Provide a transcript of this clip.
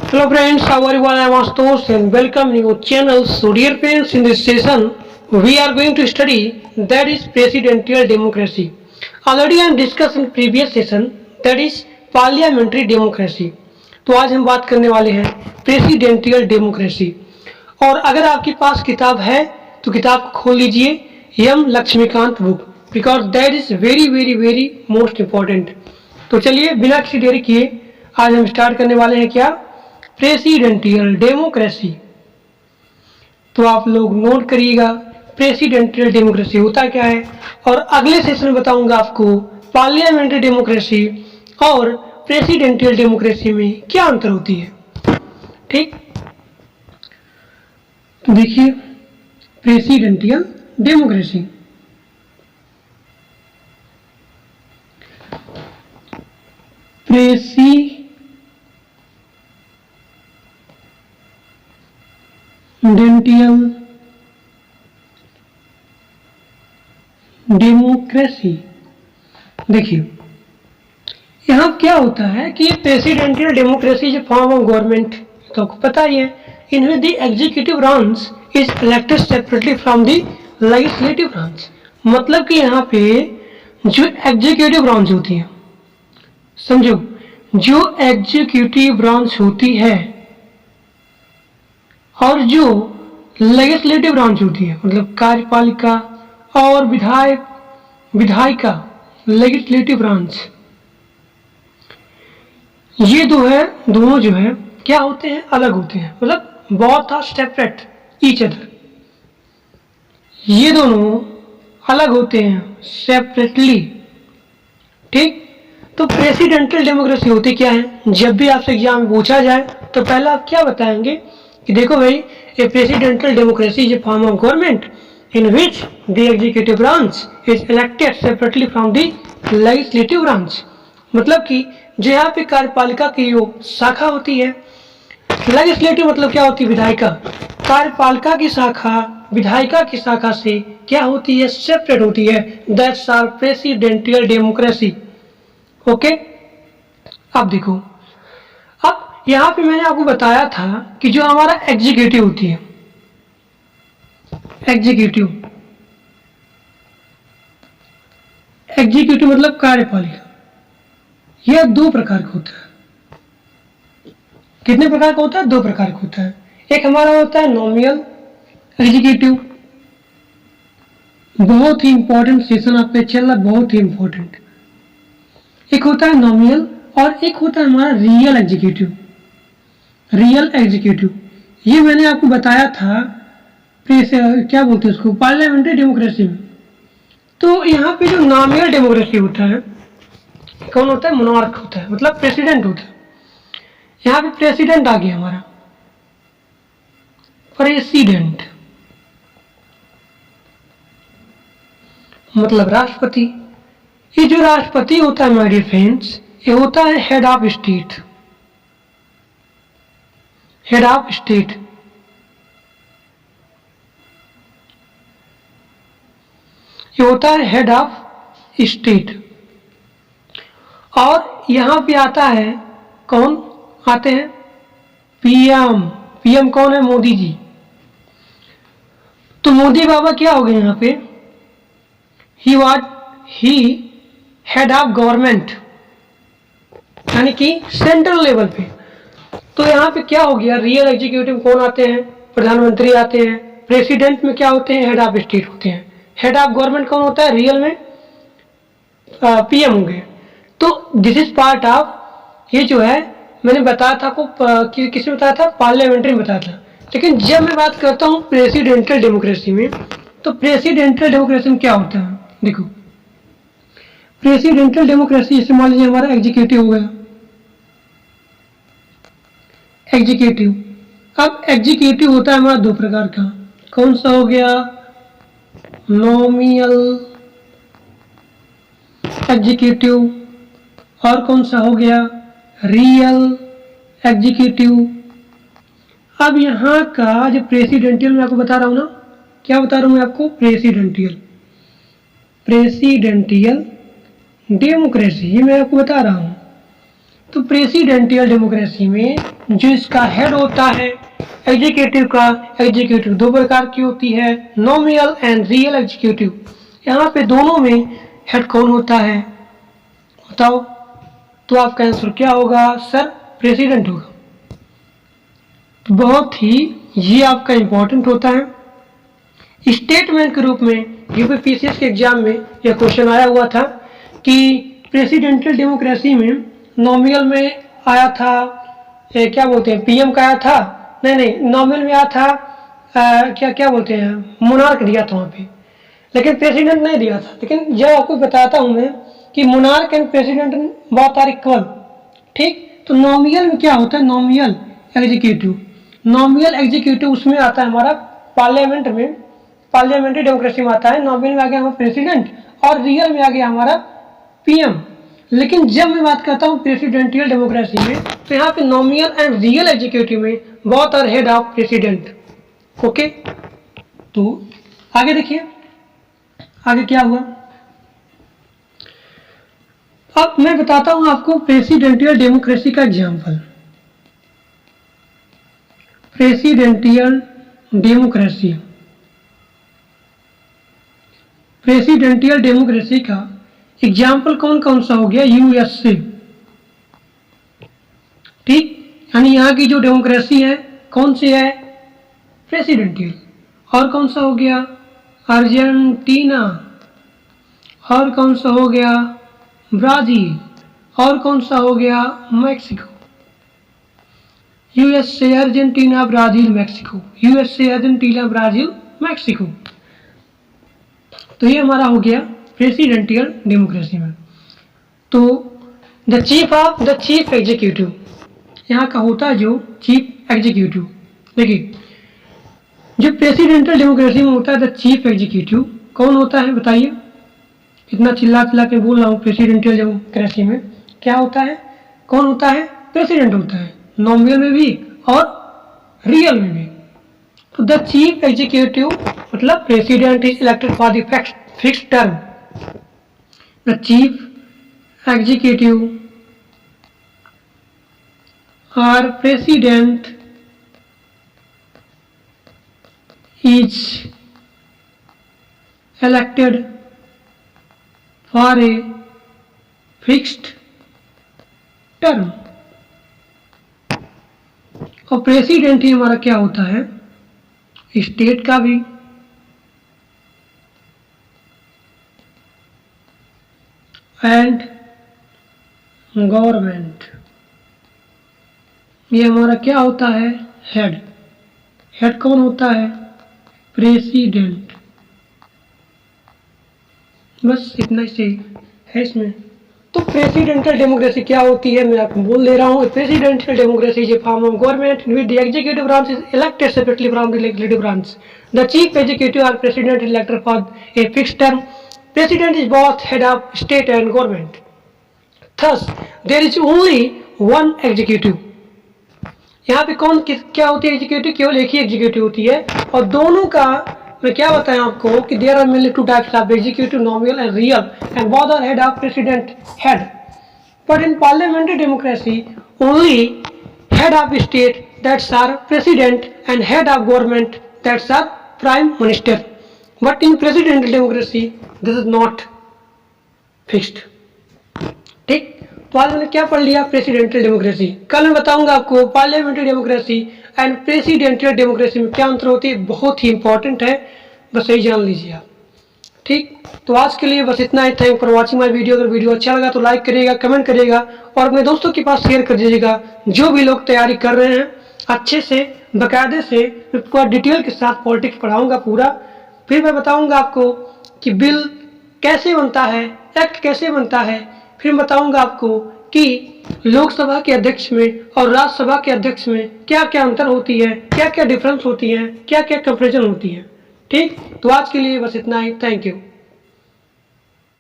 Hello friends, how are you all? I am Astos and welcome to your channel. So dear friends, in this session we are going to study that is presidential democracy. Already I am discussed in previous session that is parliamentary democracy. तो आज हम बात करने वाले हैं presidential democracy. और अगर आपके पास किताब है तो किताब खोल लीजिए M Laxmikanth book, because that is very very very most important. तो चलिए बिना किसी देरी किए आज हम स्टार्ट करने वाले हैं क्या, प्रेसिडेंशियल डेमोक्रेसी। तो आप लोग नोट करिएगा प्रेसिडेंशियल डेमोक्रेसी होता क्या है, और अगले सेशन में बताऊंगा आपको पार्लियामेंट्री डेमोक्रेसी और प्रेसिडेंशियल डेमोक्रेसी में क्या अंतर होती है। ठीक, तो देखिए प्रेसिडेंशियल डेमोक्रेसी, प्रेसिडेंशियल डेमोक्रेसी। देखिए यहाँ क्या होता है कि प्रेसिडेंशियल डेमोक्रेसी जो फॉर्म ऑफ गवर्नमेंट, तो आपको पता ही है, इनमें the executive branch is elected separately from the legislative branch. मतलब कि यहाँ पे जो एग्जीक्यूटिव ब्रांच होती है, समझो, जो एग्जीक्यूटिव ब्रांच होती है और जो लेजिस्लेटिव ब्रांच होती है, मतलब कार्यपालिका और विधायिका लेजिस्लेटिव ब्रांच, ये दोनों जो है क्या होते हैं, अलग होते हैं, मतलब both are separate each other. ये दोनों अलग होते हैं सेपरेटली। ठीक, तो प्रेसिडेंशियल डेमोक्रेसी होती क्या है, जब भी आपसे एग्जाम में पूछा जाए तो पहले आप क्या बताएंगे कि देखो भाई, a presidential democracy is a form of government in which the executive branch is elected separately from the legislative branch. मतलब कि जो यहाँ पे कार्यपालिका की जो शाखा होती है, लेजिस्लेटिव मतलब क्या होती है, विधायिका, कार्यपालिका की शाखा विधायिका की शाखा से क्या होती है, सेपरेट होती है। That's are presidential democracy. Okay, अब देखो, अब यहाँ पे मैंने आपको बताया था कि जो हमारा एग्जीक्यूटिव होती है, एग्जीक्यूटिव मतलब कार्यपालिका, यह दो प्रकार का होता है। कितने प्रकार का होता है, दो प्रकार का होता है। एक हमारा होता है नॉमिनल एग्जीक्यूटिव, बहुत ही इंपॉर्टेंट सेशन आपका चल रहा, बहुत ही इंपॉर्टेंट। एक होता है नॉमिनल और एक होता है हमारा रियल एग्जीक्यूटिव। रियल एग्जीक्यूटिव ये मैंने आपको बताया था क्या बोलते हैं उसको, पार्लियामेंट्री डेमोक्रेसी में। तो यहाँ पे जो नॉमिनल डेमोक्रेसी होता है, कौन होता है, मोनार्क होता है, मतलब प्रेसिडेंट होता है। यहाँ पे प्रेसिडेंट आ गया हमारा, प्रेसिडेंट मतलब राष्ट्रपति। ये जो राष्ट्रपति होता है माय डियर फ्रेंड्स, ये होता है head of state. Head of state, ये होता है हेड ऑफ स्टेट। और यहां पे आता है कौन, आते हैं पीएम। पीएम कौन है, मोदी जी। तो मोदी बाबा क्या हो गए यहाँ पे, ही हेड ऑफ गवर्नमेंट, यानी कि सेंट्रल लेवल पे। तो यहाँ पे क्या हो गया, रियल एग्जीक्यूटिव कौन आते हैं, प्रधानमंत्री आते हैं। प्रेसिडेंट में क्या होते हैं, हेड ऑफ स्टेट होते हैं। हेड ऑफ गवर्नमेंट कौन होता है, रियल में पीएम होंगे। तो दिस इज पार्ट ऑफ, ये जो है मैंने बताया था आपको, किसमें बताया था, पार्लियामेंट्री में बताया था। लेकिन जब मैं बात करता हूँ प्रेसिडेंशियल डेमोक्रेसी में, तो प्रेसिडेंशियल डेमोक्रेसी में क्या होता है, देखो प्रेसिडेंशियल डेमोक्रेसी, जैसे मान लीजिए हमारा एग्जीक्यूटिव हो गया, एग्जीक्यूटिव। अब एग्जीक्यूटिव होता है हमारा दो प्रकार का, कौन सा हो गया, नॉमिनल एग्जीक्यूटिव, और कौन सा हो गया, रियल एग्जीक्यूटिव। अब यहाँ का जो प्रेसिडेंशियल मैं आपको बता रहा हूँ ना, क्या बता रहा हूँ मैं आपको, प्रेसिडेंशियल डेमोक्रेसी, ये मैं आपको बता रहा हूँ। तो प्रेसिडेंशियल डेमोक्रेसी में जो इसका हेड होता है एग्जीक्यूटिव का, एग्जीक्यूटिव दो प्रकार की होती है, नॉमिनल एंड रियल एग्जीक्यूटिव। यहाँ पे दोनों में हेड कौन होता है बताओ? तो आपका आंसर क्या होगा सर? प्रेसिडेंट होगा। तो बहुत ही ये आपका इंपॉर्टेंट होता है। स्टेटमेंट के रूप में यूपीपीसीएस के एग्जाम में यह क्वेश्चन आया हुआ था कि प्रेसिडेंशियल डेमोक्रेसी में नॉमिनल में आया था, क्या बोलते हैं, पीएम का आया था, नहीं नॉमिनल में आया था, क्या बोलते हैं, मोनार्क दिया था वहाँ पे, लेकिन प्रेसिडेंट नहीं दिया था। लेकिन जब आपको बताता हूँ मैं कि मोनार्क एंड प्रेसिडेंट बहुत आर इक्वल, ठीक। तो नॉमिनल में क्या होता है? नॉमिनल एग्जीक्यूटिव, नॉमिनल एग्जीक्यूटिव उसमें आता है हमारा पार्लियामेंट में, पार्लियामेंट्री डेमोक्रेसी में आता है। नॉमिनल में आ गया हमारा प्रेसिडेंट और रियल में आ गया हमारा पीएम। लेकिन जब मैं बात करता हूँ प्रेसिडेंशियल डेमोक्रेसी में, तो यहाँ पे नॉमिनल एंड रियल एग्जीक्यूटिव में both are head of president. Okay, तो आगे देखिए आगे क्या हुआ। अब मैं बताता हूं आपको प्रेसिडेंशियल डेमोक्रेसी का example. Presidential democracy, presidential democracy का एग्जाम्पल कौन कौन सा हो गया? यूएसए, ठीक। यानी यहाँ की जो डेमोक्रेसी है कौन सी है? प्रेसिडेंशियल। और कौन सा हो गया? अर्जेंटीना। और कौन सा हो गया? ब्राजील। और कौन सा हो गया? Mexico. USA, Argentina, Brazil, Mexico, USA, Argentina, Brazil, Mexico. तो ये हमारा हो गया प्रेसिडेंशियल डेमोक्रेसी में। तो द चीफ एग्जीक्यूटिव यहाँ का होता है, जो चीफ एग्जीक्यूटिव। देखिए जो प्रेसिडेंशियल डेमोक्रेसी में होता है द चीफ एग्जीक्यूटिव कौन होता है बताइए? इतना चिल्ला के बोल रहा हूँ। प्रेसिडेंशियल डेमोक्रेसी में क्या होता है? कौन होता है? प्रेसिडेंट होता है, नॉमिनल में भी और रियल में भी। तो द चीफ एग्जीक्यूटिव मतलब president is elected for the fixed term. The chief executive और president is elected for a fixed term। और प्रेसिडेंट ही हमारा क्या होता है? स्टेट का भी एंड गवर्नमेंट। ये हमारा क्या होता है? हेड। हेड कौन होता है? प्रेसिडेंट। बस इतना ही सही है इसमें। तो प्रेसिडेंशियल डेमोक्रेसी क्या होती है मैं आपको बोल दे रहा हूँ। Presidential democracy is a form of government with the executive branch is elected separately from the legislative branch. The chief executive और president is elected for a fixed term. President is both head of state and government. Thus there is only one executive. यहाँ पे कौन क्या होती है? Executive, केवल एक ही executive होती है। और दोनों का मैं क्या बताएं आपको कि there are mainly two types of executive, nominal and real, and both are head of president head. But in parliamentary democracy only head of state that's are president and head of government that's are prime minister. But in presidential democracy this is not fixed, ठीक। तो आज मैंने क्या पढ़ लिया? Presidential democracy. कल मैं बताऊंगा आपको parliamentary democracy and presidential democracy में क्या अंतर होती है। बहुत ही इंपॉर्टेंट है, बस यही जान लीजिए आप, ठीक। तो आज के लिए बस इतना ही। Thank for watching my video. अगर वीडियो अच्छा लगा तो लाइक करिएगा, कमेंट करिएगा और अपने दोस्तों के पास शेयर कर दीजिएगा। जो भी लोग तैयारी कर रहे हैं अच्छे से बाकायदे से मैं पूरा डिटेल के साथ पॉलिटिक्स पढ़ाऊंगा पूरा। फिर मैं बताऊंगा आपको कि बिल कैसे बनता है, एक्ट कैसे बनता है। फिर बताऊंगा आपको कि लोकसभा के अध्यक्ष में और राज्यसभा के अध्यक्ष में क्या क्या अंतर होती है, क्या क्या डिफरेंस होती है, क्या क्या कंपेरिजन होती है, ठीक। तो आज के लिए बस इतना ही। Thank you.